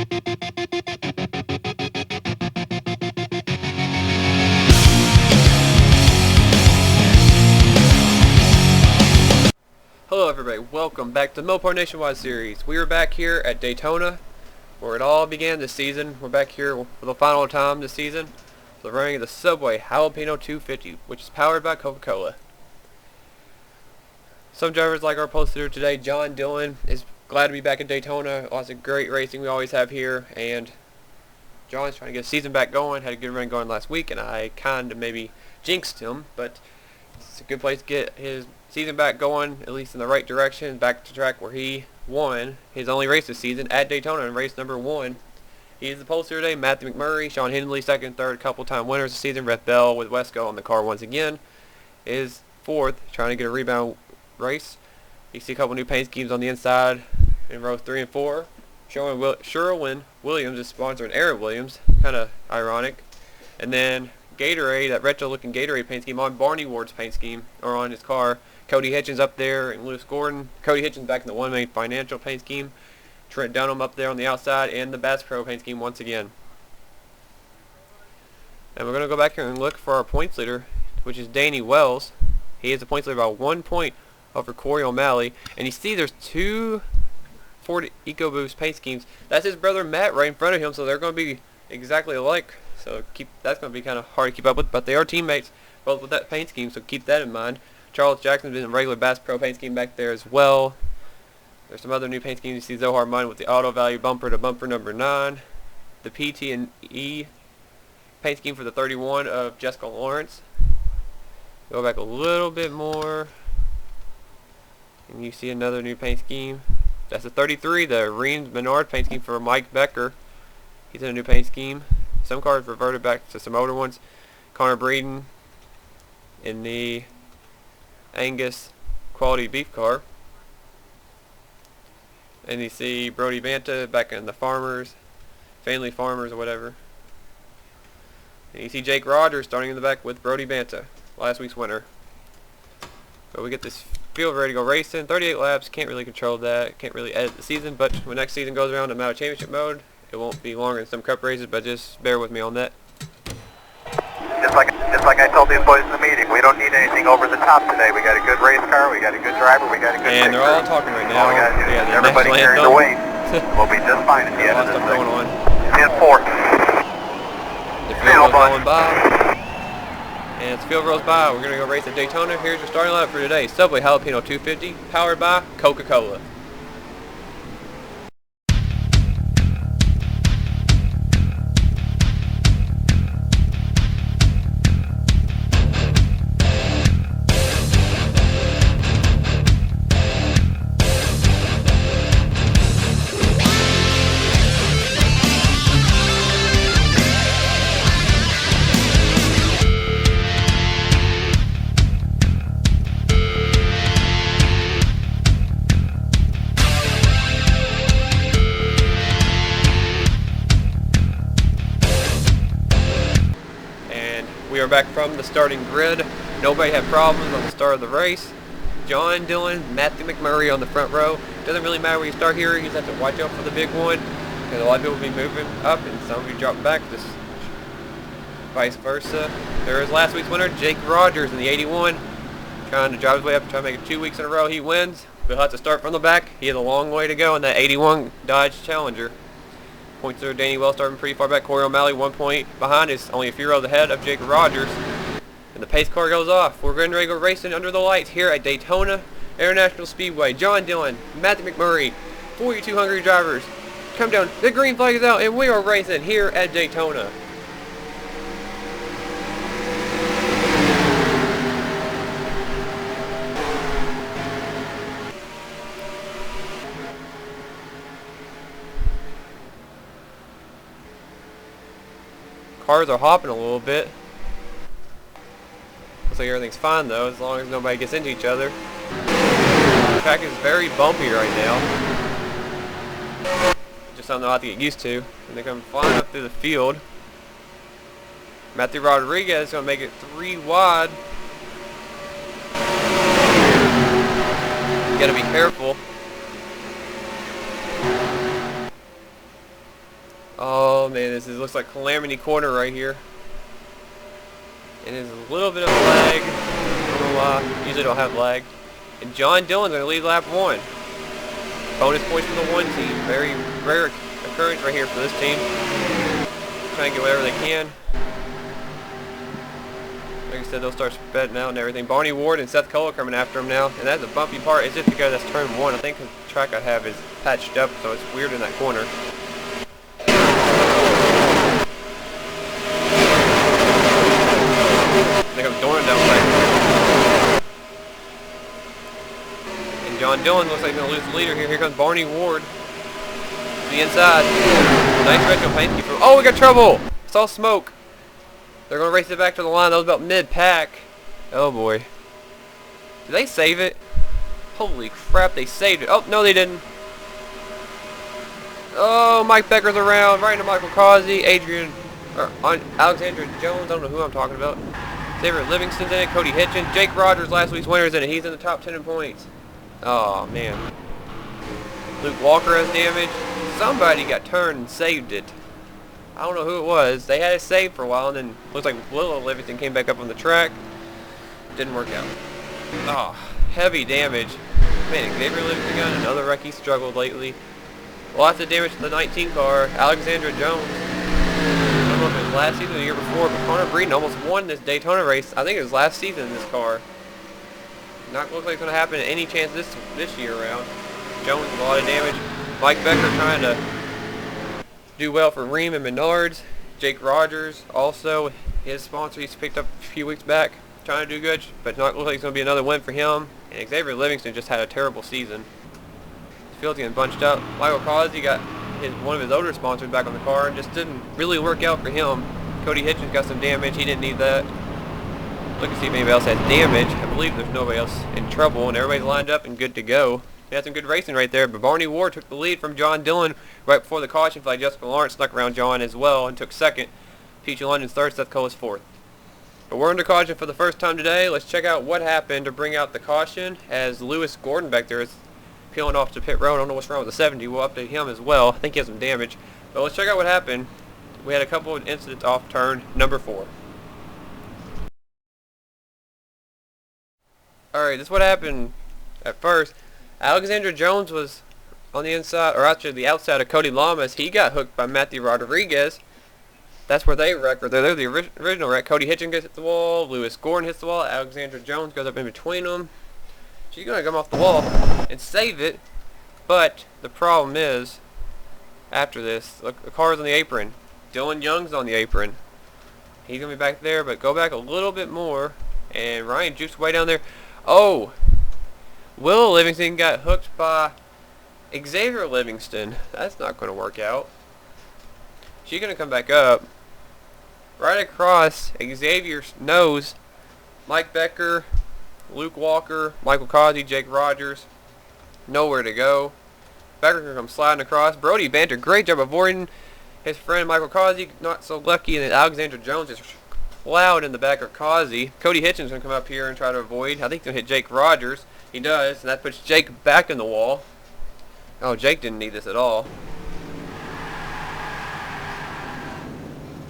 Hello everybody, welcome back to the Mopar Nationwide series. We are back here at Daytona, where it all began this season. We're back here for the final time this season, for the running of the Subway Jalapeno 250, which is powered by Coca-Cola. Some drivers like our poster today, John Dillon, is glad to be back in Daytona. Lots of great racing we always have here, and John's trying to get the season back going. Had a good run going last week, and I kind of maybe jinxed him, but it's a good place to get his season back going, at least in the right direction, back to track where he won his only race this season at Daytona in race number 1. He's the pollster today. Matthew McMurray, Sean Hindley, second, third, couple-time winners this season. Rhett Bell with Wesco on the car once again is fourth, trying to get a rebound race. You see a couple new paint schemes on the inside in rows 3 and 4. Sherwin Williams is sponsoring Aaron Williams, kind of ironic. And then Gatorade, that retro-looking Gatorade paint scheme on Barney Ward's paint scheme, or on his car. Cody Hitchens up there and Lewis Gordon. Cody Hitchens back in the One Main Financial paint scheme. Trent Dunham up there on the outside, and the Bass Pro paint scheme once again. And we're going to go back here and look for our points leader, which is Danny Wells. He is the points leader about 1 point over Corey O'Malley. And you see there's two Ford EcoBoost paint schemes. That's his brother Matt right in front of him, so they're going to be exactly alike. So that's going to be kind of hard to keep up with, but they are teammates both with that paint scheme, so keep that in mind. Charles Jackson's been in regular Bass Pro paint scheme back there as well. There's some other new paint schemes. You see Zohar Munn with the auto value bumper to bumper number 9. The PT&E paint scheme for the 31 of Jessica Lawrence. Go back a little bit more, and you see another new paint scheme. That's the 33, the Reams Menard paint scheme for Mike Becker. He's in a new paint scheme. Some cars reverted back to some older ones. Connor Breeden in the Angus quality beef car. And you see Brody Banta back in the Farmers, Family Farmers or whatever. And you see Jake Rogers starting in the back with Brody Banta, last week's winner. But we get this field ready to go racing. 38 laps, can't really control that, can't really edit the season, but when next season goes around, I'm out of championship mode. It won't be longer than some cup races, but just bear with me on that. Just like I told these boys in the meeting, we don't need anything over the top today. We got a good race car, we got a good driver, we got a good And they're all talking right now. All we got to do Yeah, is everybody carry the weight. We'll be just fine at the end of this thing. Going on. In fourth. The field goes going by. And as the field rolls by, we're going to go race at Daytona. Here's your starting lineup for today. Subway Jalapeno 250, powered by Coca-Cola. We are back from the starting grid. Nobody had problems on the start of the race. John Dillon, Matthew McMurray on the front row. Doesn't really matter where you start here. You just have to watch out for the big one, because a lot of people will be moving up and some will be dropping back. Just vice versa. There is last week's winner, Jake Rogers in the 81. Trying to drive his way up, trying to make it 2 weeks in a row. He wins. He'll have to start from the back. He has a long way to go in that 81 Dodge Challenger. Points there, Danny Wells starting pretty far back. Corey O'Malley 1 point behind, is only a few rows ahead of Jake Rogers. And the pace car goes off. We're getting ready to go racing under the lights here at Daytona International Speedway. John Dillon, Matthew McMurray, 42 hungry drivers. Come down, the green flag is out, and we are racing here at Daytona. Cars are hopping a little bit. Looks like everything's fine though, as long as nobody gets into each other. The track is very bumpy right now. Just something I'll have to get used to. And they're coming flying up through the field. Matthew Rodriguez is going to make it 3 wide. You got to be careful. Oh man, looks like Calamity Corner right here. And there's a little bit of lag. I don't know why. Usually don't have lag. And John Dillon's going to lead lap 1. Bonus points for the 1 team. Very rare occurrence right here for this team. Trying to get whatever they can. Like I said, they'll start spreading out and everything. Barney Ward and Seth Cola coming after him now. And that's a bumpy part. It's just because that's turn 1. I think the track I have is patched up, so it's weird in that corner. I think I'm doing down back. And John Dillon looks like he's going to lose the leader here. Here comes Barney Ward. To the inside. Nice retro paint keeper. Oh, we got trouble! I saw smoke. They're going to race it back to the line. That was about mid-pack. Oh boy. Did they save it? Holy crap, they saved it. Oh, no they didn't. Oh, Mike Becker's around. Right into Michael Causey. Alexander Jones. I don't know who I'm talking about. Xavier Livingston's in it. Cody Hitchens. Jake Rogers, last week's winner, is in it. He's in the top 10 in points. Oh, man. Luke Walker has damage. Somebody got turned and saved it. I don't know who it was. They had it saved for a while, and then looks like Willow Livingston came back up on the track. Didn't work out. Oh, heavy damage. Man, Xavier Livingston got another wreck. He struggled lately. Lots of damage to the 19 car. Alexandra Jones. I don't know if it was last season or the year before, but Connor Breeden almost won this Daytona race. I think it was last season in this car. Not look like it's going to happen any chance this year around. Jones with a lot of damage. Mike Becker trying to do well for Ream and Menards. Jake Rogers also, his sponsor he's picked up a few weeks back, trying to do good, but not look like it's going to be another win for him. And Xavier Livingston just had a terrible season. The field's getting bunched up. Michael Causey got one of his older sponsors back on the car and just didn't really work out for him. Cody Hitchens got some damage. He didn't need that. Look and see if anybody else has damage. I believe there's nobody else in trouble, and everybody's lined up and good to go. They had some good racing right there, but Barney Ward took the lead from John Dillon right before the caution flag. Jessica Lawrence snuck around John as well and took second. Peachy London's third, Seth Cole's fourth. But we're under caution for the first time today. Let's check out what happened to bring out the caution as Lewis Gordon back there is peeling off to pit road. I don't know what's wrong with the 70. We'll update him as well. I think he has some damage. But let's check out what happened. We had a couple of incidents off turn number 4. Alright, this is what happened at first. Alexander Jones was on the inside, or actually the outside of Cody Lamas. He got hooked by Matthew Rodriguez. That's where they wrecked. They're the original wreck. Cody Hitchens hits the wall. Lewis Gordon hits the wall. Alexander Jones goes up in between them. She's going to come off the wall and save it. But the problem is, after this, look, the car's on the apron. Dylan Young's on the apron. He's going to be back there, but go back a little bit more. And Ryan Juke's way down there. Oh! Willow Livingston got hooked by Xavier Livingston. That's not going to work out. She's going to come back up. Right across Xavier's nose, Mike Becker, Luke Walker, Michael Causey, Jake Rogers. Nowhere to go. Becker can come sliding across. Brody Banter, great job avoiding his friend Michael Causey. Not so lucky, and then Alexander Jones is plowed in the back of Causey. Cody Hitchens going to come up here and try to avoid. I think he's going to hit Jake Rogers. He does, and that puts Jake back in the wall. Oh, Jake didn't need this at all.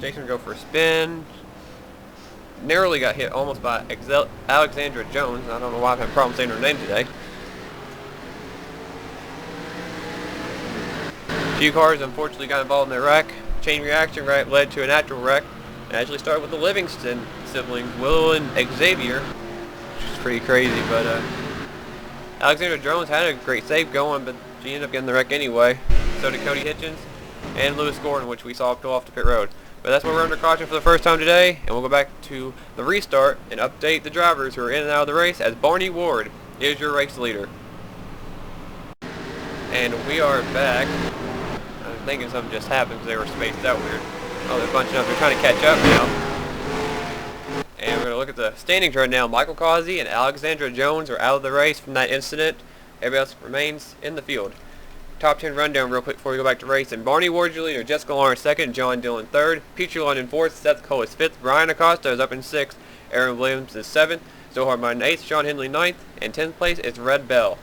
Jake's going to go for a spin. Narrowly got hit almost by Alexandra Jones. I don't know why I've had problems saying her name today. A few cars unfortunately got involved in the wreck. Chain reaction led to a natural wreck. It actually started with the Livingston siblings, Willow and Xavier, which is pretty crazy, but Alexandra Jones had a great save going, but she ended up getting the wreck anyway. So did Cody Hitchens and Lewis Gordon, which we saw peel off the pit road. But that's why we're under caution for the first time today, and we'll go back to the restart and update the drivers who are in and out of the race as Barney Ward is your race leader. And we are back. I was thinking something just happened because they were spaced out weird. Oh, they're bunching up. They're trying to catch up now. And we're going to look at the standings right now. Michael Causey and Alexandra Jones are out of the race from that incident. Everybody else remains in the field. Top 10 rundown real quick before we go back to racing. Barney Ward your leader, Jessica Lawrence second, John Dillon third, Peachy London fourth, Seth Cole is fifth, Brian Acosta is up in sixth, Aaron Williams is seventh, Zohar Martin eighth, Sean Henley ninth, and 10th place is Red Bell.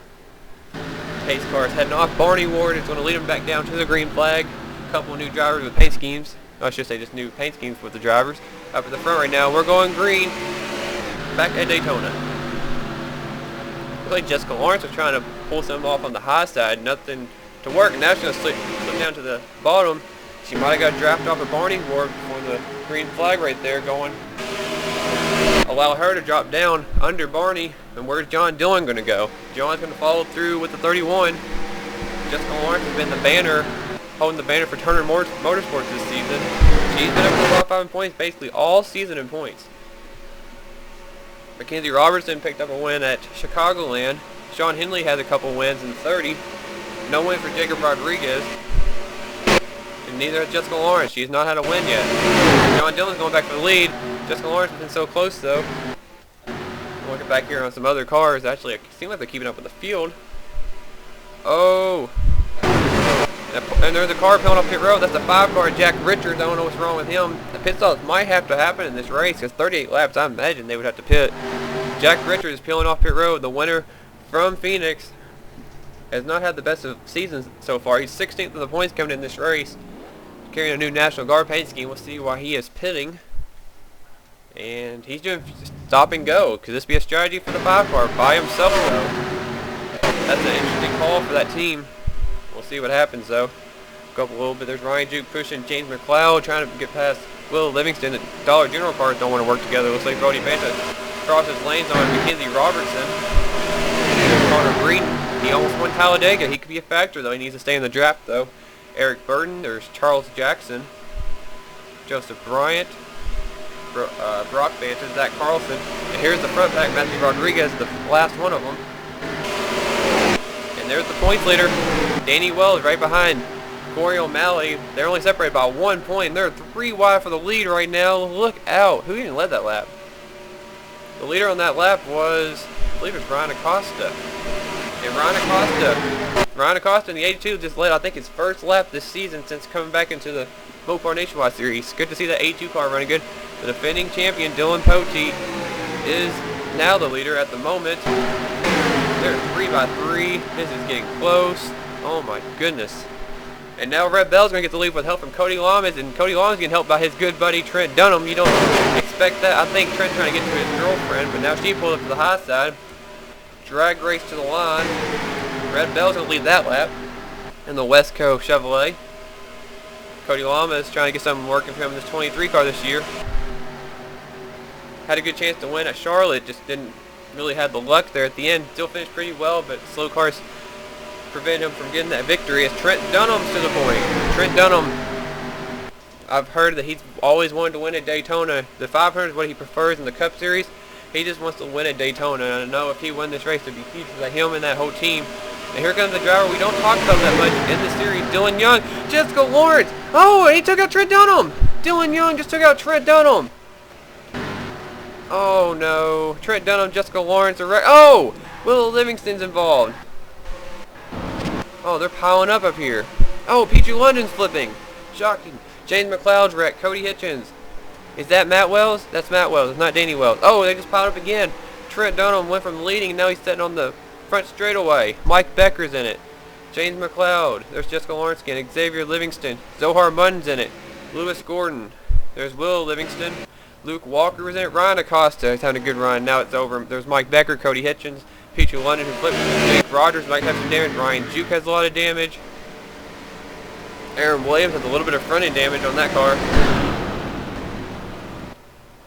Pace car is heading off. Barney Ward is going to lead him back down to the green flag. couple new drivers with paint schemes. I should say just new paint schemes with the drivers. Up at the front right now, we're going green. Back at Daytona. Looks like Jessica Lawrence was trying to pull something off on the high side. Nothing to work. And now she's going to slip down to the bottom. She might have got drafted off of Barney's board for the green flag right there going. Allow her to drop down under Barney. And where's John Dillon going to go? John's going to follow through with the 31. Jessica Lawrence has been the banner, holding the banner for Turner Motorsports this season. She's been up in the top 5 in points basically all season in points. Mackenzie Robertson picked up a win at Chicagoland. Sean Henley has a couple wins in the 30. No win for Jacob Rodriguez. And neither has Jessica Lawrence. She has not had a win yet. John Dillon's going back for the lead. Jessica Lawrence has been so close though. Looking back here on some other cars, actually it seems like they're keeping up with the field. Oh. And there's a car pulling up pit road. That's the 5 car, Jack Richards. I don't know what's wrong with him. The pit stops might have to happen in this race because 38 laps, I imagine they would have to pit. Jack Richards is peeling off pit road. The winner from Phoenix has not had the best of seasons so far. He's 16th in the points coming in this race. Carrying a new National Guard paint scheme. We'll see why he is pitting. And he's doing stop and go because this be a strategy for the 5 car by himself though. That's an interesting call for that team. We'll see what happens though. Go up a little bit. There's Ryan Duke pushing James McLeod, trying to get past Will Livingston. The Dollar General cars don't want to work together. Looks like Brody Banta crosses lanes on Mackenzie Robertson. Connor Breeden. He almost won Talladega. He could be a factor though. He needs to stay in the draft though. Eric Burden. There's Charles Jackson. Joseph Bryant. Brock Banta. Zach Carlson. And here's the front pack. Matthew Rodriguez, the last one of them. And there's the points leader. Danny Wells right behind Corey O'Malley. They're only separated by 1 point. They're 3 wide for the lead right now. Look out. Who even led that lap? The leader on that lap was, I believe it was Ryan Acosta. And Ryan Acosta in the 82 just led, I think, his first lap this season since coming back into the Mopar Nationwide Series. Good to see that 82 car running good. The defending champion, Dylan Poteet, is now the leader at the moment. They're 3 by 3. This is getting close. Oh my goodness. And now Red Bell's going to get the lead with help from Cody Lamas, and Cody Lamas getting helped by his good buddy Trent Dunham. You don't expect that. I think Trent's trying to get to his girlfriend, but now she pulled up to the high side. Drag race to the line. Red Bell's going to lead that lap in the Westco Chevrolet. Cody Lamas trying to get something working for him in this 23 car this year. Had a good chance to win at Charlotte, just didn't really have the luck there at the end. Still finished pretty well, but slow cars prevent him from getting that victory as Trent Dunham's to the point. Trent Dunham, I've heard that he's always wanted to win at Daytona. The 500 is what he prefers in the Cup Series. He just wants to win at Daytona, and I know if he won this race, it would be huge for him and that whole team. And here comes the driver we don't talk about that much in the series, Dylan Young. Jessica Lawrence. Oh, and he took out Trent Dunham. Dylan Young just took out Trent Dunham. Oh no, Trent Dunham, Jessica Lawrence are right. Oh, Will Livingston's involved. Oh, they're piling up here. Oh, Peachy London's flipping. Shocking. James McLeod's wrecked. Cody Hitchens. Is that Matt Wells? That's Matt Wells. It's not Danny Wells. Oh, they just piled up again. Trent Dunham went from leading, and now he's sitting on the front straightaway. Mike Becker's in it. James McLeod. There's Jessica Lawrence again. Xavier Livingston. Zohar Munden's in it. Lewis Gordon. There's Will Livingston. Luke Walker was in it. Ryan Acosta. He's having a good run. Now it's over. There's Mike Becker, Cody Hitchens, Peachy London who flipped. Jake Rogers might have some damage. Ryan Juke has a lot of damage. Aaron Williams has a little bit of front end damage on that car.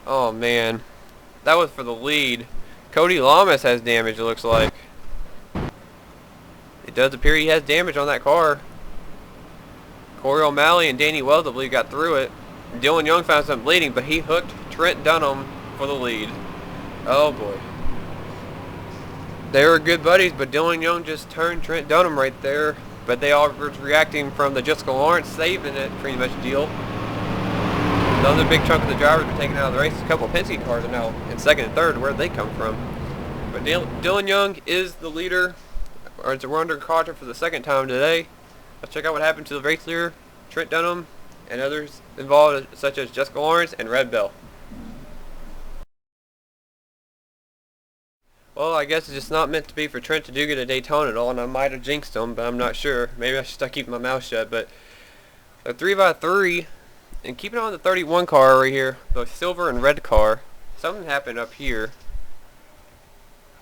Oh man. That was for the lead. Cody Lamas has damage, it looks like. It does appear he has damage on that car. Corey O'Malley and Danny Wells, I believe, got through it. Dylan Young found some bleeding, but he hooked Trent Dunham for the lead. Oh boy. They were good buddies, but Dylan Young just turned Trent Dunham right there. But they all were reacting from the Jessica Lawrence saving it pretty much deal. Another big chunk of the drivers were taken out of the race. A couple of Penske cars are now in second and third. Where'd they come from? But Dylan Young is the leader. We're under caution for the second time today. Let's check out what happened to the race leader, Trent Dunham, and others involved such as Jessica Lawrence and Red Bell. Well, I guess it's just not meant to be for Trent to do get a Daytona at all, and I might have jinxed him, but I'm not sure. Maybe I should start keeping my mouth shut, but A 3x3, and keeping on the 31 car right here, the silver and red car. Something happened up here.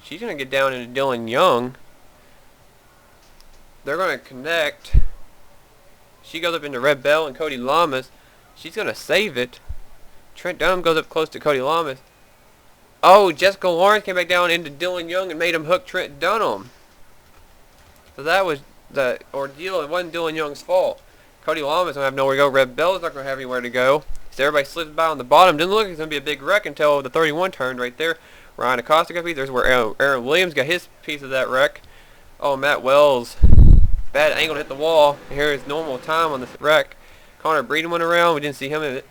She's gonna get down into Dylan Young. They're gonna connect. She goes up into Red Bell and Cody Lamas. She's gonna save it. Trent Dunham goes up close to Cody Lamas. Oh, Jessica Lawrence came back down into Dylan Young and made him hook Trent Dunham. So that was the ordeal. It wasn't Dylan Young's fault. Cody Lamas don't have nowhere to go. Red Bell's not going to have anywhere to go. So everybody slips by on the bottom. Didn't look like it's going to be a big wreck until the 31 turned right there. Ryan Acosta got a piece. There's where Aaron Williams got his piece of that wreck. Oh, Matt Wells. Bad angle to hit the wall. Here is normal time on this wreck. Connor Breeden went around. We didn't see him in it.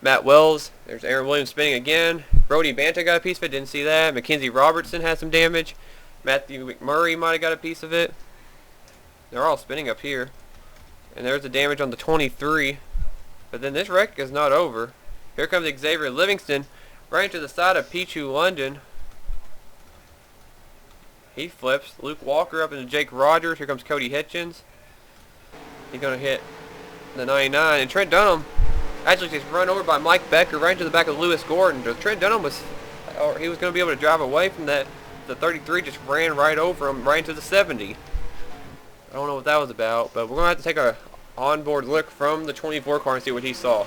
Matt Wells. There's Aaron Williams spinning again. Brody Banta got a piece of it. Didn't see that. Mackenzie Robertson had some damage. Matthew McMurray might have got a piece of it. They're all spinning up here. And there's the damage on the 23. But then this wreck is not over. Here comes Xavier Livingston right into the side of Pichu London. He flips. Luke Walker up into Jake Rogers. Here comes Cody Hitchens. He's going to hit the 99. And Trent Dunham actually just run over by Mike Becker right into the back of Lewis Gordon. Trent Dunham was, or he was going to be able to drive away from that. The 33 just ran right over him, right into the 70. I don't know what that was about, but we're going to have to take a onboard look from the 24 car and see what he saw.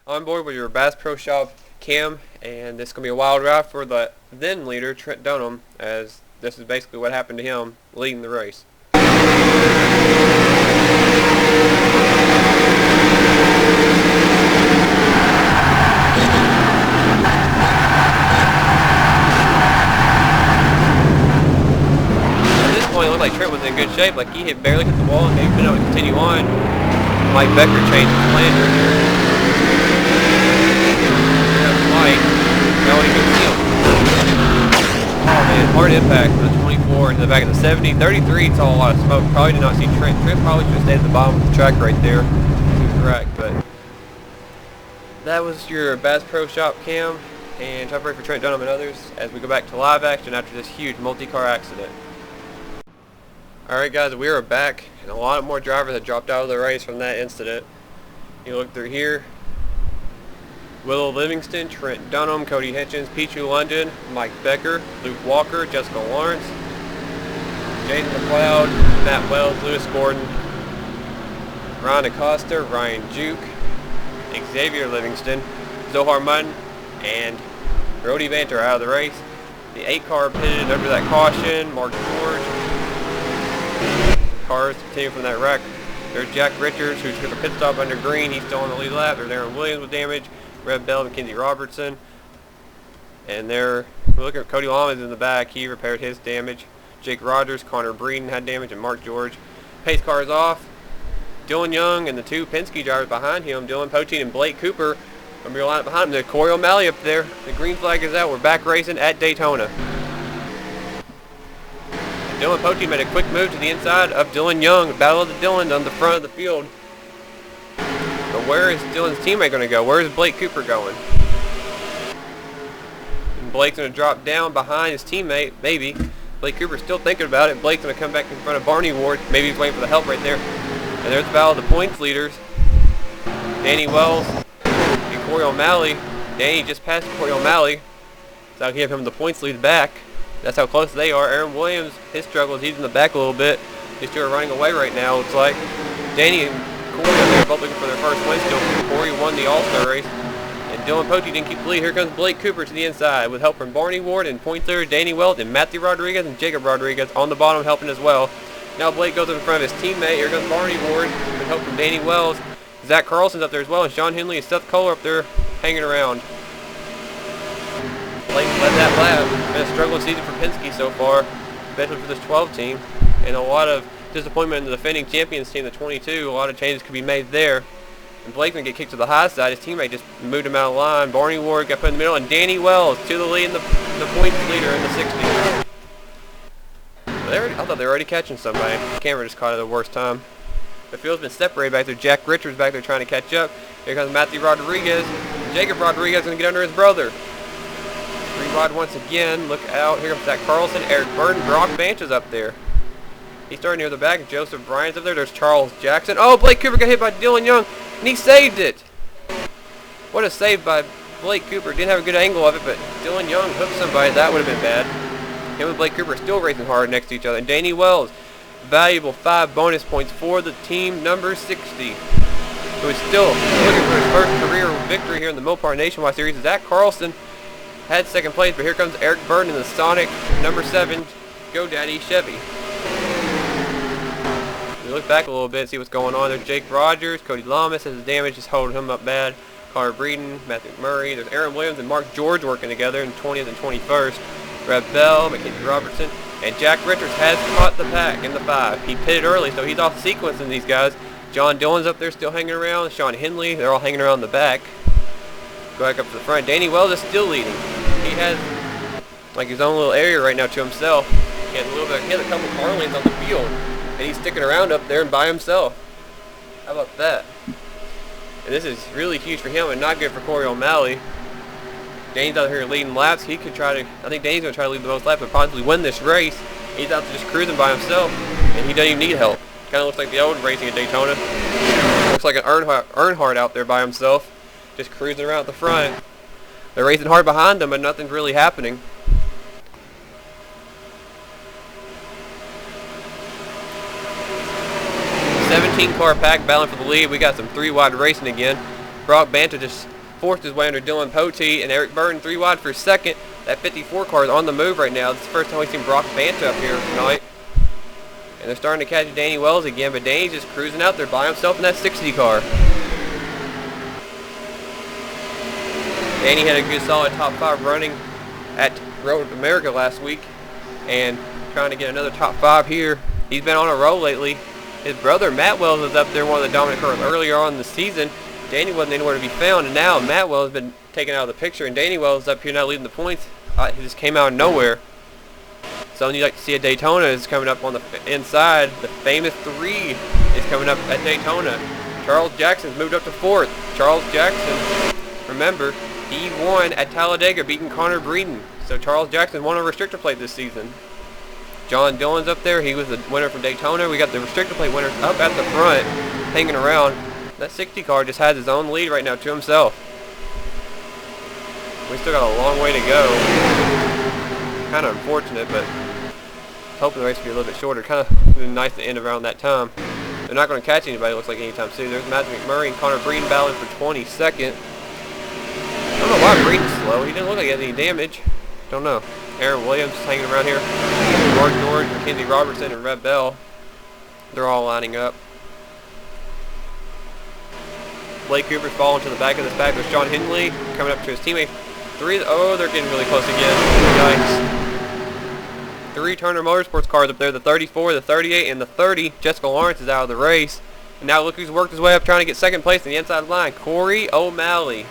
Onboard with your Bass Pro Shop cam, and this is going to be a wild ride for the then leader, Trent Dunham, as this is basically what happened to him leading the race. It looked like Trent was in good shape, like he barely hit the wall and they've been able to continue on. Mike Becker changed his flanger here. There's Mike. Now when he can see him. Oh man, hard impact from the 24 into the back of the 70. 33 saw a lot of smoke. Probably did not see Trent. Trent probably should have stayed at the bottom of the track right there. He was wrecked, but that was your Bass Pro Shop cam, and top rate for Trent Dunham and others as we go back to live action after this huge multi-car accident. Alright guys, we are back, and a lot more drivers had dropped out of the race from that incident. You look through here, Willow Livingston, Trent Dunham, Cody Hitchens, Pichu London, Mike Becker, Luke Walker, Jessica Lawrence, Jaden McLeod, Matt Wells, Lewis Gordon, Ryan Acosta, Ryan Juke, Xavier Livingston, Zohar Munn, and Brody Banter out of the race. The 8 car pitted under that caution, Mark George. Cars continue from that wreck. There's Jack Richards, who took a pit stop under green. He's still on the lead lap. There's Aaron Williams with damage. Red Bell, Mackenzie Robertson. And there, look at Cody Lamas in the back. He repaired his damage. Jake Rogers, Connor Breeden had damage, and Mark George. Pace car is off. Dylan Young and the 2 Penske drivers behind him, Dylan Poteen and Blake Cooper, going to be lined up behind him. There's Corey O'Malley up there. The green flag is out. We're back racing at Daytona. Dylan Poteen made a quick move to the inside of Dylan Young. Battle of the Dylans on the front of the field. But where is Dylan's teammate going to go? Where is Blake Cooper going? And Blake's going to drop down behind his teammate, maybe. Blake Cooper's still thinking about it. Blake's going to come back in front of Barney Ward. Maybe he's waiting for the help right there. And there's the battle of the points leaders. Danny Wells and Corey O'Malley. Danny just passed Corey O'Malley. So that'll give him the points lead back. That's how close they are. Aaron Williams, his struggles, he's in the back a little bit. These two are running away right now, looks like. Danny and Corey are both looking for their first win still. Corey won the All-Star race. And Dylan Poteen didn't keep the lead. Here comes Blake Cooper to the inside with help from Barney Ward and point leader Danny Wells and Matthew Rodriguez and Jacob Rodriguez on the bottom helping as well. Now Blake goes in front of his teammate. Here comes Barney Ward with help from Danny Wells. Zach Carlson's up there as well, and Sean Henley and Seth Kohler up there hanging around. Blake led that lap. Been a struggling season for Penske so far, especially for this 12 team, and a lot of disappointment in the defending champions team, the 22. A lot of changes could be made there. And Blake's going to get kicked to the high side. His teammate just moved him out of line. Barney Ward got put in the middle, and Danny Wells to the lead, and the points leader in the 60. I thought they were already catching somebody. The camera just caught it at the worst time. The field's been separated back there. Jack Richards back there trying to catch up. Here comes Matthew Rodriguez. Jacob Rodriguez going to get under his brother. Three wide once again. Look out. Here comes Zach Carlson. Eric Burton. Brock Banch is up there. He's starting near the back. Joseph Bryant's up there. There's Charles Jackson. Oh, Blake Cooper got hit by Dylan Young, and he saved it. What a save by Blake Cooper. Didn't have a good angle of it, but Dylan Young hooked somebody. That would have been bad. Him and Blake Cooper are still racing hard next to each other. And Danny Wells, valuable 5 bonus points for the team number 60. Who is still looking for his first career victory here in the Mopar Nationwide Series. Zach Carlson had second place, but here comes Eric Burton in the Sonic number 7 GoDaddy Chevy. We look back a little bit, see what's going on. There's Jake Rogers, Cody Lamas has his damage, just holding him up bad. Connor Breeden, Matthew McMurray. There's Aaron Williams and Mark George working together in 20th and 21st. Brad Bell, Mackenzie Robertson, and Jack Richards has caught the pack in the 5. He pitted early, so he's off sequencing these guys. John Dillon's up there still hanging around. Sean Henley, they're all hanging around the back. Go back up to the front. Danny Wells is still leading. He has like his own little area right now to himself. He has a couple car lanes on the field, and he's sticking around up there and by himself. How about that? And this is really huge for him and not good for Corey O'Malley. Danny's out here leading laps. He could try to, I think Danny's going to try to lead the most laps, but possibly win this race. He's out there just cruising by himself, and he doesn't even need help. Kind of looks like the old racing at Daytona. Looks like an Earnhardt out there by himself, just cruising around at the front. They're racing hard behind him, but nothing's really happening. car pack battling for the lead. We got some 3-wide racing again. Brock Banta just forced his way under Dylan Potee, and Eric Burton 3-wide for second. That 54 car is on the move right now. This is the first time we've seen Brock Banta up here tonight. And they're starting to catch Danny Wells again, but Danny's just cruising out there by himself in that 60 car. Danny had a good solid top 5 running at Road America last week, and trying to get another top 5 here. He's been on a roll lately. His brother Matt Wells was up there, one of the dominant cars earlier on in the season. Danny wasn't anywhere to be found, and now Matt Wells has been taken out of the picture, and Danny Wells is up here now leading the points. He just came out of nowhere. Something you'd like to see at Daytona is coming up on the inside. The famous 3 is coming up at Daytona. Charles Jackson's moved up to 4th. Charles Jackson, remember, he won at Talladega, beating Connor Breeden. So Charles Jackson won a restrictor plate this season. John Dillon's up there. He was the winner from Daytona. We got the restrictor plate winners up at the front, hanging around. That 60 car just has his own lead right now to himself. We still got a long way to go. Kind of unfortunate, but hoping the race will be a little bit shorter. Kind of been nice to end around that time. They're not going to catch anybody, it looks like, anytime soon. There's Matthew McMurray and Connor Breeden battling for 22nd. I don't know why Breeden's slow. He didn't look like he had any damage. Don't know. Aaron Williams hanging around here. Mark George, Mackenzie Robertson, and Red Bell. They're all lining up. Blake Cooper's falling to the back of this pack with Sean Henley coming up to his teammate. Oh, they're getting really close again. Yikes. 3 Turner Motorsports cars up there, the 34, the 38, and the 30. Jessica Lawrence is out of the race. And now look who's worked his way up trying to get second place in the inside line. Corey O'Malley.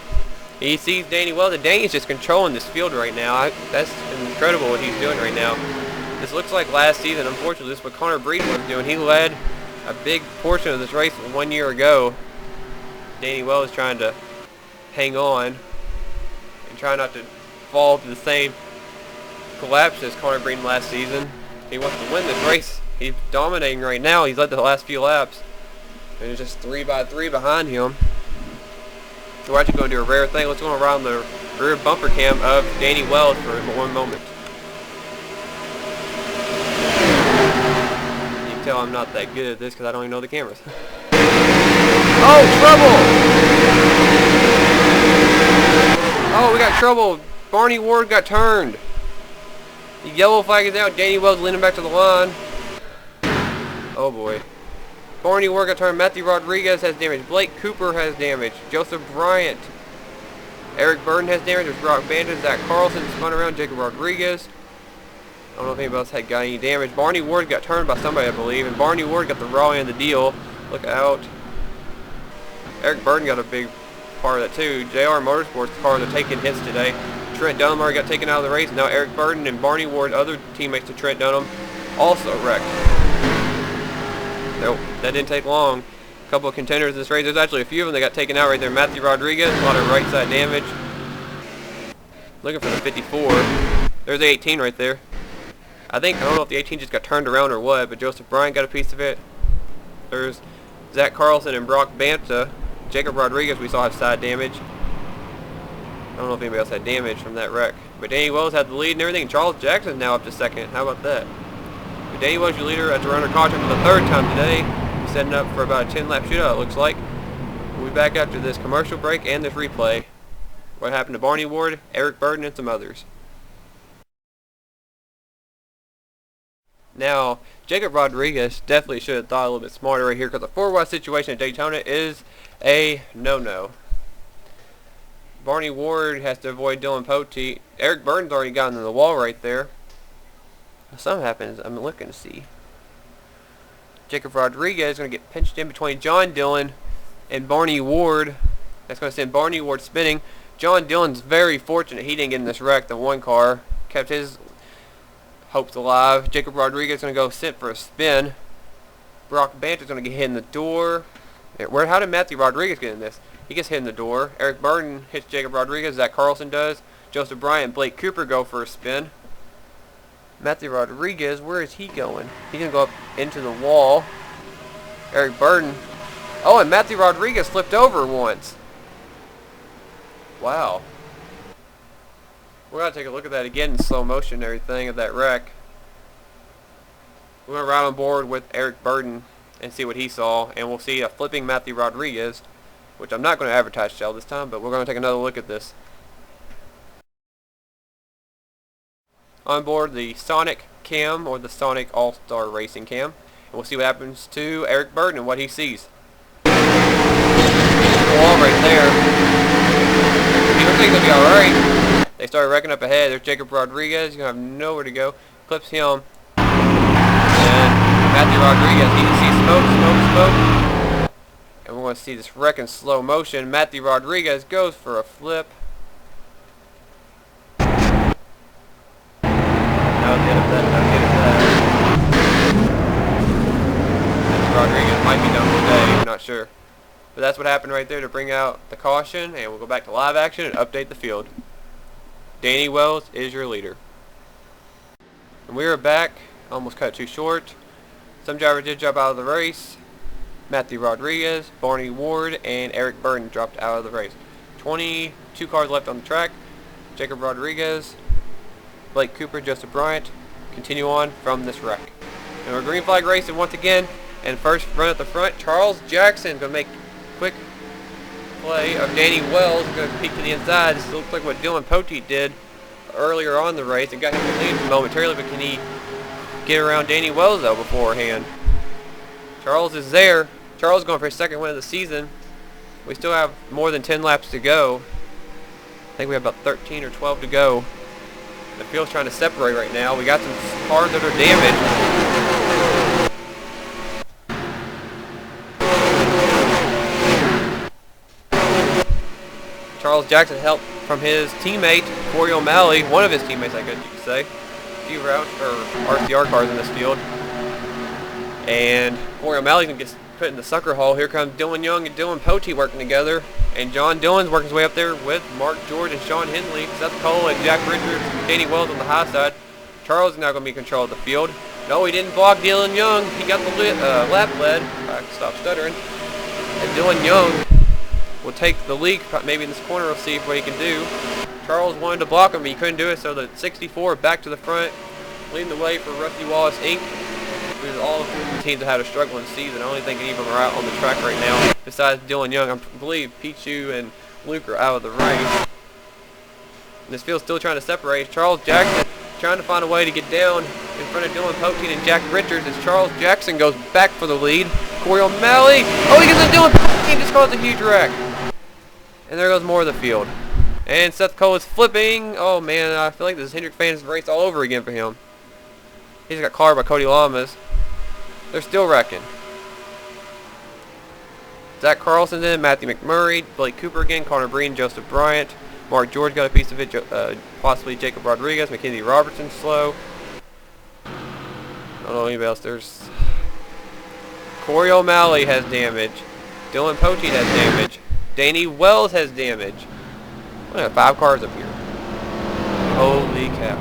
He sees Danny Wells, and Danny's just controlling this field right now. That's incredible what he's doing right now. This looks like last season. Unfortunately, this is what Connor Breeden was doing. He led a big portion of this race 1 year ago. Danny Wells is trying to hang on and try not to fall to the same collapse as Connor Breeden last season. He wants to win this race. He's dominating right now. He's led the last few laps. And there's just 3 by 3 behind him. We're actually going to do a rare thing. Let's go around the rear bumper cam of Danny Wells for one moment. You can tell I'm not that good at this because I don't even know the cameras. Oh, trouble! Oh, we got trouble. Barney Ward got turned. The yellow flag is out. Danny Wells leaning back to the line. Oh boy. Barney Ward got turned. Matthew Rodriguez has damage. Blake Cooper has damage. Joseph Bryant. Eric Burton has damage. There's Brock Banta. Zach Carlson spun around. Jacob Rodriguez. I don't know if anybody else had got any damage. Barney Ward got turned by somebody, I believe. And Barney Ward got the raw end of the deal. Look out. Eric Burton got a big part of that too. JR Motorsports cars are taking hits today. Trent Dunham already got taken out of the race. Now Eric Burton and Barney Ward, other teammates to Trent Dunham, also wrecked. Nope, that didn't take long. A couple of contenders in this race. There's actually a few of them that got taken out right there. Matthew Rodriguez, a lot of right side damage. Looking for the 54. There's the 18 right there. I don't know if the 18 just got turned around or what, but Joseph Bryant got a piece of it. There's Zach Carlson and Brock Banta. Jacob Rodriguez we saw have side damage. I don't know if anybody else had damage from that wreck. But Danny Wells had the lead and everything. Charles Jackson's now up to second. How about that? But Danny Wells, your leader, as we're under contract for the third time today. Setting up for about a 10-lap shootout, it looks like. We'll be back after this commercial break and this replay. What happened to Barney Ward, Eric Burden, and some others. Now, Jacob Rodriguez definitely should have thought a little bit smarter right here, because the 4-wide situation at Daytona is a no-no. Barney Ward has to avoid Dylan Poteet. Eric Burden's already gotten in the wall right there. Something happens. I'm looking to see. Jacob Rodriguez is going to get pinched in between John Dillon and Barney Ward. That's going to send Barney Ward spinning. John Dillon's very fortunate he didn't get in this wreck. The one car kept his hopes alive. Jacob Rodriguez is going to go sit for a spin. Brock Banter's going to get hit in the door. How did Matthew Rodriguez get in this? He gets hit in the door. Eric Burden hits Jacob Rodriguez. Zach Carlson does. Joseph Bryant and Blake Cooper go for a spin. Matthew Rodriguez, where is he going? He's going to go up into the wall. Eric Burden. Oh, and Matthew Rodriguez flipped over once. Wow. We're going to take a look at that again in slow motion and everything of that wreck. We're going to ride on board with Eric Burden and see what he saw. And we'll see a flipping Matthew Rodriguez, which I'm not going to advertise shell this time, but we're going to take another look at this. On board the Sonic Cam, or the Sonic All-Star Racing Cam, and we'll see what happens to Eric Burden and what he sees. Wall right there. He looks like he'll be alright. They started wrecking up ahead. There's Jacob Rodriguez. He's going to have nowhere to go. Clips him. And Matthew Rodriguez. You can see smoke. And we're going to see this wreck in slow motion. Matthew Rodriguez goes for a flip. Rodriguez might be done today, I'm not sure. But that's what happened right there to bring out the caution, and we'll go back to live action and update the field. Danny Wells is your leader. And we are back. Almost cut too short. Some drivers did drop out of the race. Matthew Rodriguez, Barney Ward, and Eric Burden dropped out of the race. 22 cars left on the track. Jacob Rodriguez, Blake Cooper, Joseph Bryant continue on from this wreck. And we're green flag racing once again. And first run at the front, Charles Jackson going to make quick play of Danny Wells. Going to peek to the inside. This looks like what Dylan Poteet did earlier on the race. It got him the lead momentarily, but can he get around Danny Wells though beforehand? Charles is there. Charles is going for his second win of the season. We still have more than 10 laps to go. I think we have about 13 or 12 to go. The field's trying to separate right now. We got some cars that are damaged. Charles Jackson helped from his teammate, Corey O'Malley, one of his teammates, I guess you could say. A few routes or RCR cars in this field. And Corey O'Malley's going to get put in the sucker hole. Here comes Dylan Young and Dylan Poteet working together. And John Dillon's working his way up there with Mark George and Sean Henley, Seth Cole and Jack Richards, and Danny Wells on the high side. Charles is now going to be in control of the field. No, he didn't block Dylan Young. He got the lap lead. I can stop stuttering. And Dylan Young will take the lead, maybe in this corner. We'll see what he can do. Charles wanted to block him, but he couldn't do it, so the 64 back to the front, leading the way for Rusty Wallace Inc. With all of the teams that had a struggling season. I don't think any of them are out on the track right now, besides Dylan Young. I believe Pichu and Luke are out of the race. And this field's still trying to separate. Charles Jackson trying to find a way to get down in front of Dylan Poteet and Jack Richards as Charles Jackson goes back for the lead. Corey O'Malley. Oh, he gets a Dylan Poteet, just caused a huge wreck. And there goes more of the field. And Seth Cole is flipping. Oh man, I feel like this Hendrick fans race all over again for him. He's got caught by Cody Lamas. They're still wrecking. Zach Carlson's in, Matthew McMurray, Blake Cooper again, Connor Breen, Joseph Bryant, Mark George got a piece of it, possibly Jacob Rodriguez, Mackenzie Robertson slow. I don't know anybody else. There's Corey O'Malley has damage. Dylan Poteet has damage. Danny Wells has damage. We have 5 cars up here. Holy cow.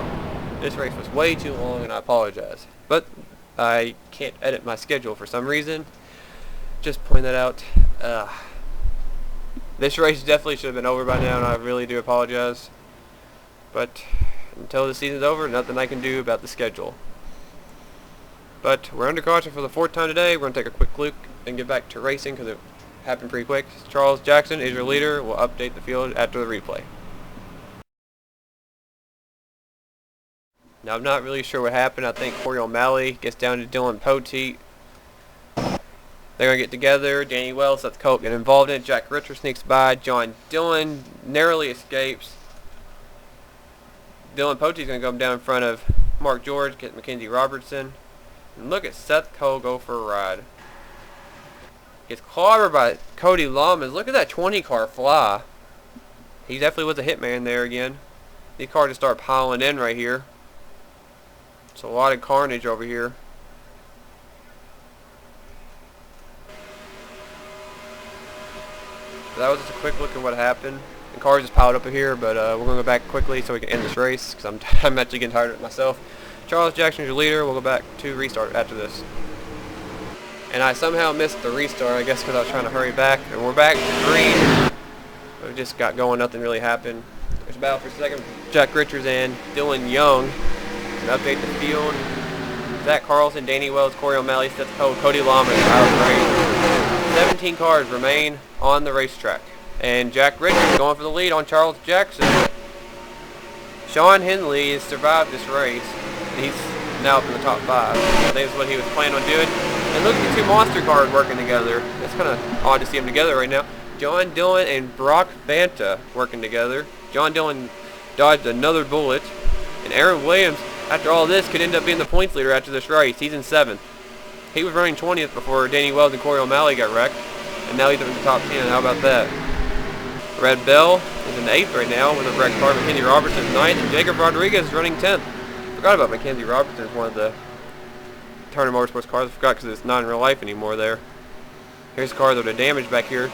This race was way too long, and I apologize. But I can't edit my schedule for some reason. Just point that out. This race definitely should have been over by now, and I really do apologize. But until the season's over, nothing I can do about the schedule. But we're under caution for the 4th time today. We're going to take a quick look and get back to racing because it happened pretty quick. Charles Jackson is your leader. We'll update the field after the replay. Now I'm not really sure what happened. I think Corey O'Malley gets down to Dylan Poteet. They're going to get together. Danny Wells, Seth Coke get involved in it. Jack Richard sneaks by. John Dillon narrowly escapes. Dylan Poteet's going to go down in front of Mark George, get Mackenzie Robertson. And look at Seth Cole go for a ride. Gets clobbered by Cody Lamas. Look at that 20 car fly. He definitely was a hitman there again. These cars just start piling in right here. It's a lot of carnage over here. So that was just a quick look at what happened. The cars just piled up here, but we're going to go back quickly so we can end this race because I'm actually getting tired of it myself. Charles Jackson is your leader. We'll go back to restart after this. And I somehow missed the restart, I guess because I was trying to hurry back. And we're back to green. We just got going. Nothing really happened. There's a battle for second. Jack Richards and Dylan Young. And update the field. Zach Carlson, Danny Wells, Corey O'Malley, Seth Cole, Cody Lamas out of the race. 17 cars remain on the racetrack. And Jack Richards going for the lead on Charles Jackson. Sean Henley has survived this race. He's now up in the top 5. I think that's what he was planning on doing. And look at the 2 monster cars working together. It's kind of odd to see them together right now. John Dillon and Brock Banta working together. John Dillon dodged another bullet. And Aaron Williams, after all this, could end up being the points leader after this race. He's in 7th. He was running 20th before Danny Wells and Corey O'Malley got wrecked. And now he's up in the top 10. How about that? Red Bell is in 8th right now with a wrecked car. Mackenzie Robertson is 9th. And Jacob Rodriguez is running 10th. Forgot about Mackenzie Robertson as one of the Turner Motorsports cars. I forgot because it's not in real life anymore there. Here's cars that are damaged back here.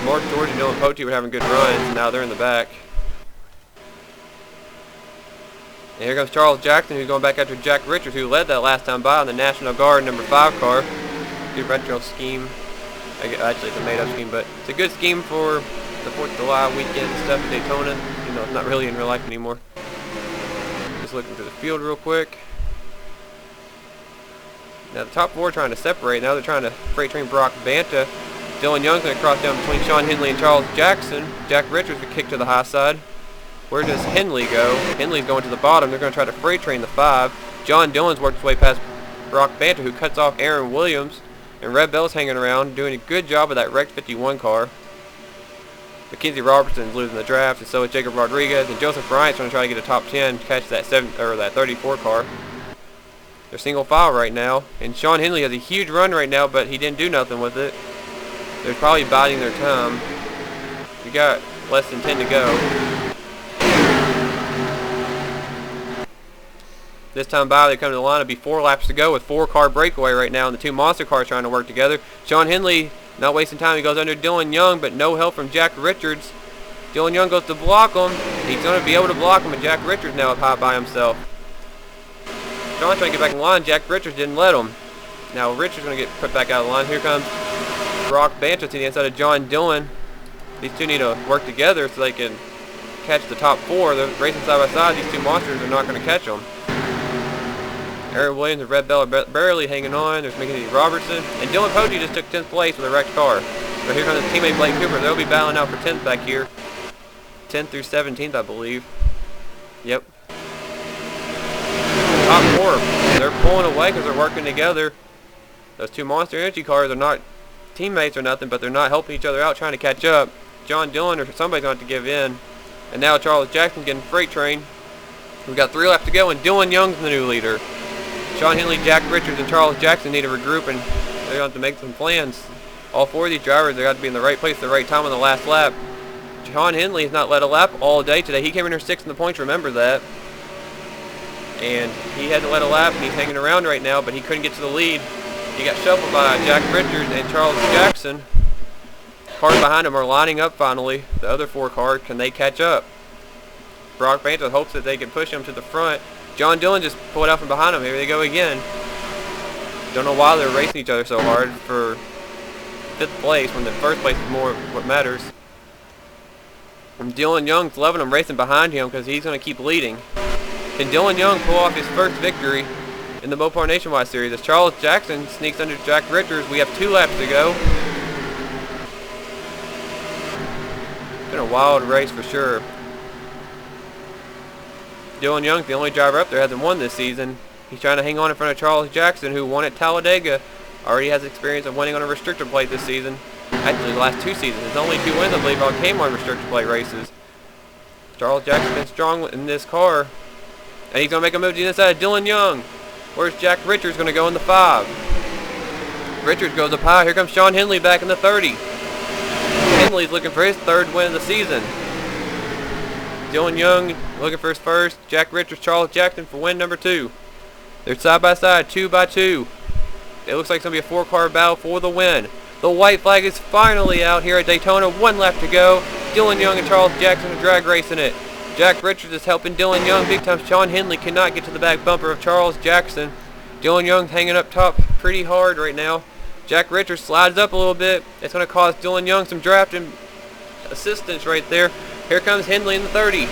Mark George and Dylan Poteet were having good runs. Now they're in the back. And here comes Charles Jackson, who's going back after Jack Richards, who led that last time by on the National Guard number 5 car. Good retro scheme. Actually, it's a made-up scheme, but it's a good scheme for the 4th of July weekend stuff in Daytona. You know, it's not really in real life anymore. Just looking through the field real quick. Now the top 4 are trying to separate. Now they're trying to freight train Brock Banta. Dylan Young's going to cross down between Sean Henley and Charles Jackson. Jack Richards will kick to the high side. Where does Henley go? Henley's going to the bottom. They're going to try to freight train the 5. John Dillon's worked his way past Brock Banta, who cuts off Aaron Williams. And Red Bell's hanging around, doing a good job with that wrecked 51 car. Mackenzie Robertson's losing the draft, and so is Jacob Rodriguez. And Joseph Bryant's going to try to get a top 10, catch that 34 car. They're single file right now. And Sean Henley has a huge run right now, but he didn't do nothing with it. They're probably biding their time. We got less than 10 to go. This time by, they come to the line. It'll be 4 laps to go with 4-car breakaway right now, and the 2 monster cars trying to work together. Sean Henley not wasting time. He goes under Dylan Young, but no help from Jack Richards. Dylan Young goes to block him. He's going to be able to block him, and Jack Richards now up high by himself. Sean's trying to get back in line. Jack Richards didn't let him. Now Richards going to get put back out of the line. Here comes Brock Banta to the inside of John Dillon. These 2 need to work together so they can catch the top 4. They're racing side by side. These 2 monsters are not going to catch them. Aaron Williams and Red Bell are barely hanging on. There's Mackenzie Robertson. And Dylan Poteet just took 10th place with a wrecked car. So here comes his teammate Blake Cooper. They'll be battling out for 10th back here. 10th through 17th, I believe. Yep. Top 4. They're pulling away because they're working together. Those 2 Monster Energy cars are not teammates or nothing, but they're not helping each other out trying to catch up. John Dillon or somebody's going to have to give in. And now Charles Jackson getting freight train. We've got 3 laps to go, and Dylan Young's the new leader. Sean Henley, Jack Richards, and Charles Jackson need to regroup, and they're going to have to make some plans. All 4 of these drivers, they got to be in the right place at the right time on the last lap. Sean Henley has not led a lap all day today. He came in here 6th in the points, remember that. And he hadn't led a lap, and he's hanging around right now, but he couldn't get to the lead. He got shuffled by Jack Richards and Charles Jackson. Cars behind him are lining up finally. The other 4 cars, can they catch up? Brock Banter hopes that they can push him to the front. John Dillon just pulled out from behind him. Here they go again. Don't know why they're racing each other so hard for 5th place when the 1st place is more what matters. And Dylan Young's loving him racing behind him because he's going to keep leading. Can Dylan Young pull off his first victory in the Mopar Nationwide Series as Charles Jackson sneaks under Jack Richards? We have 2 laps to go. It's been a wild race for sure. Dylan Young's the only driver up there that hasn't won this season. He's trying to hang on in front of Charles Jackson, who won at Talladega. Already has experience of winning on a restrictor plate this season. Actually, the last 2 seasons. His only 2 wins, I believe, all came on restrictor plate races. Charles Jackson's been strong in this car. And he's going to make a move to the inside of Dylan Young. Where's Jack Richards going to go in the 5? Richards goes up high. Here comes Sean Henley back in the 30. Henley's looking for his 3rd win of the season. Dylan Young looking for his 1st. Jack Richards, Charles Jackson for win number 2. They're side by side, 2 by 2. It looks like it's going to be a 4-car battle for the win. The white flag is finally out here at Daytona. 1 lap to go. Dylan Young and Charles Jackson are drag racing it. Jack Richards is helping Dylan Young big time. Sean Henley cannot get to the back bumper of Charles Jackson. Dylan Young's hanging up top pretty hard right now. Jack Richards slides up a little bit. It's going to cost Dylan Young some drafting assistance right there. Here comes Henley in the 30.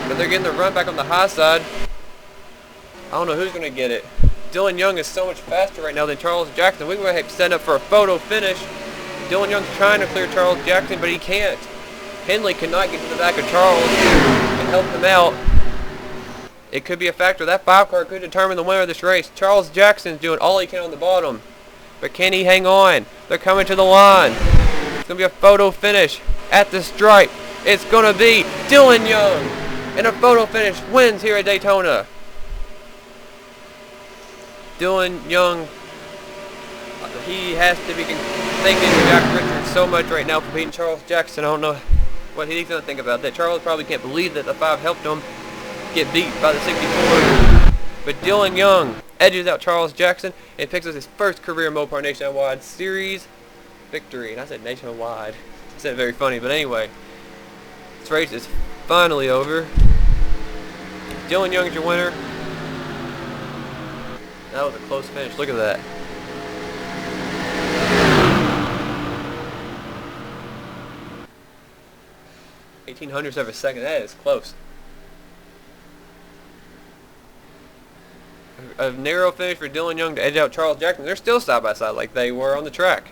But they're getting the run back on the high side. I don't know who's going to get it. Dylan Young is so much faster right now than Charles Jackson. We're going to have to stand up for a photo finish. Dylan Young's trying to clear Charles Jackson, but he can't. Henley cannot get to the back of Charles and help him out. It could be a factor. That 5-car could determine the winner of this race. Charles Jackson's doing all he can on the bottom. But can he hang on? They're coming to the line. It's going to be a photo finish at the stripe. It's going to be Dylan Young. And a photo finish wins here at Daytona. Dylan Young, he has to be thanking Jack Richards so much right now for beating Charles Jackson. I don't know what he's going to think about that. Charles probably can't believe that the 5 helped him get beat by the 64. But Dylan Young edges out Charles Jackson and picks up his first career Mopar Nationwide Series victory. And I said nationwide. I said it very funny, but anyway. This race is finally over. Dylan Young's your winner. That was a close finish. Look at that. $1800ths of a second. That is close. A narrow finish for Dylan Young to edge out Charles Jackson. They're still side by side like they were on the track.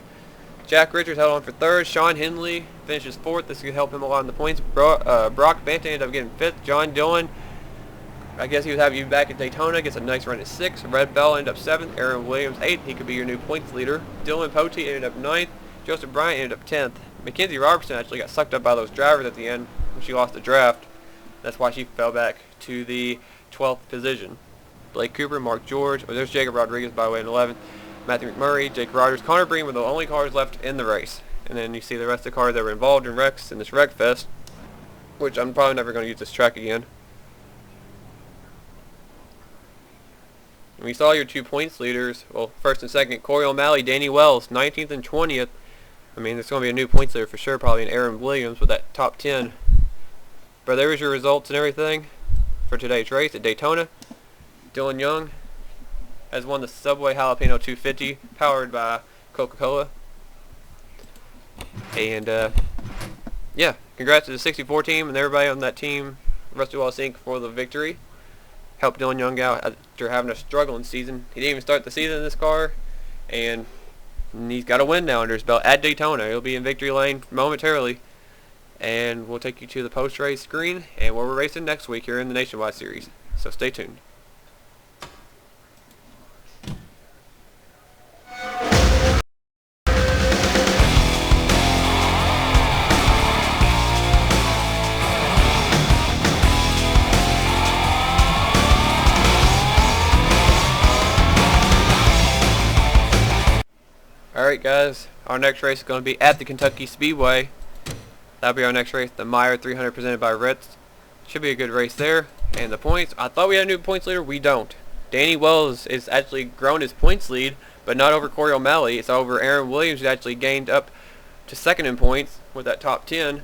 Jack Richards held on for 3rd. Sean Henley finishes 4th. This could help him a lot in the points. Brock Banter ended up getting 5th. John Dillon, I guess he would have you back at Daytona. Gets a nice run at 6th. Red Bell ended up 7th. Aaron Williams 8th. He could be your new points leader. Dylan Pote ended up 9th. Joseph Bryant ended up 10th. Mackenzie Robertson actually got sucked up by those drivers at the end when she lost the draft. That's why she fell back to the 12th position. Blake Cooper, Mark George, there's Jacob Rodriguez by the way in 11th. Matthew McMurray, Jake Rogers, Connor Breen were the only cars left in the race. And then you see the rest of the cars that were involved in wrecks in this wreck fest, which I'm probably never going to use this track again. And we saw your 2 points leaders, well, 1st and 2nd, Corey O'Malley, Danny Wells, 19th and 20th. I mean, there's going to be a new points leader for sure, probably an Aaron Williams with that top 10. But there was your results and everything for today's race at Daytona. Dylan Young has won the Subway Jalapeno 250 powered by Coca-Cola. And yeah, congrats to the 64 team and everybody on that team, Rusty Wallace Inc. for the victory. Helped Dylan Young out after having a struggling season. He didn't even start the season in this car, and he's got a win now under his belt at Daytona. He'll be in victory lane momentarily. And we'll take you to the post-race screen and where we're racing next week here in the Nationwide Series. So stay tuned. Alright guys, our next race is going to be at the Kentucky Speedway. That'll be our next race, the Meyer 300 presented by Ritz. Should be a good race there. And the points, I thought we had a new points leader, we don't. Danny Wells is actually grown his points lead, but not over Corey O'Malley. It's over Aaron Williams, who actually gained up to 2nd in points with that top 10.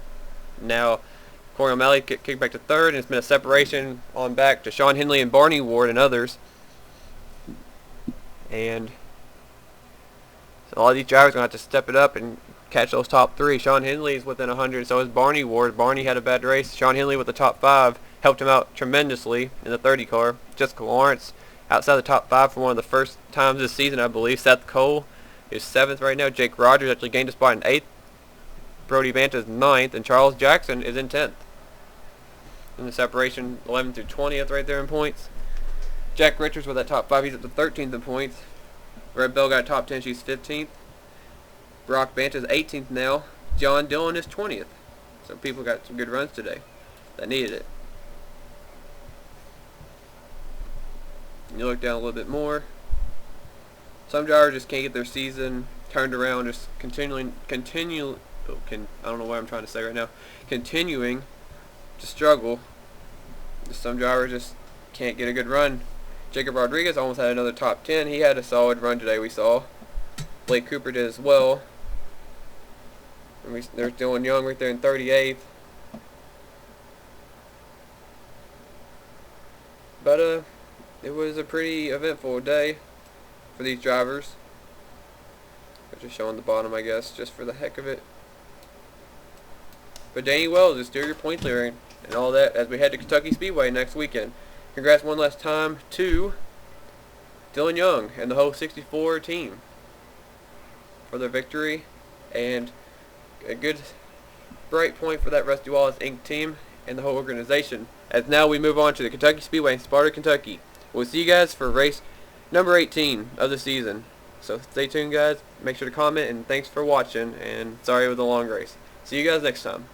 Now, Corey O'Malley kicked back to third, and it's been a separation on back to Sean Henley and Barney Ward and others. And so a lot of these drivers are going to have to step it up and catch those top three. Sean Henley is within 100, so is Barney Ward. Barney had a bad race. Sean Henley with the top 5 helped him out tremendously in the 30 car. Jessica Lawrence outside the top 5 for one of the first times this season, I believe. Seth Cole is 7th right now. Jake Rogers actually gained a spot in 8th. Brody Vanta is 9th, and Charles Jackson is in 10th. In the separation, 11th through 20th right there in points. Jack Richards with that top 5, he's up to 13th in points. Red Bell got a top 10, she's 15th. Brock Banta is 18th now. John Dillon is 20th. So people got some good runs today that needed it. And you look down a little bit more. Some drivers just can't get their season turned around, just continuing to struggle. Some drivers just can't get a good run. Jacob Rodriguez almost had another top 10. He had a solid run today, we saw. Blake Cooper did as well. And there's Dylan Young right there in 38th. But it was a pretty eventful day for these drivers. Just showing the bottom, I guess, just for the heck of it. But Danny Wells is still your point leader and all that as we head to Kentucky Speedway next weekend. Congrats one last time to Dylan Young and the whole 64 team for their victory, and a good bright point for that Rusty Wallace Inc. team and the whole organization. As now we move on to the Kentucky Speedway in Sparta, Kentucky. We'll see you guys for race number 18 of the season. So stay tuned, guys. Make sure to comment, and thanks for watching, and sorry it was a long race. See you guys next time.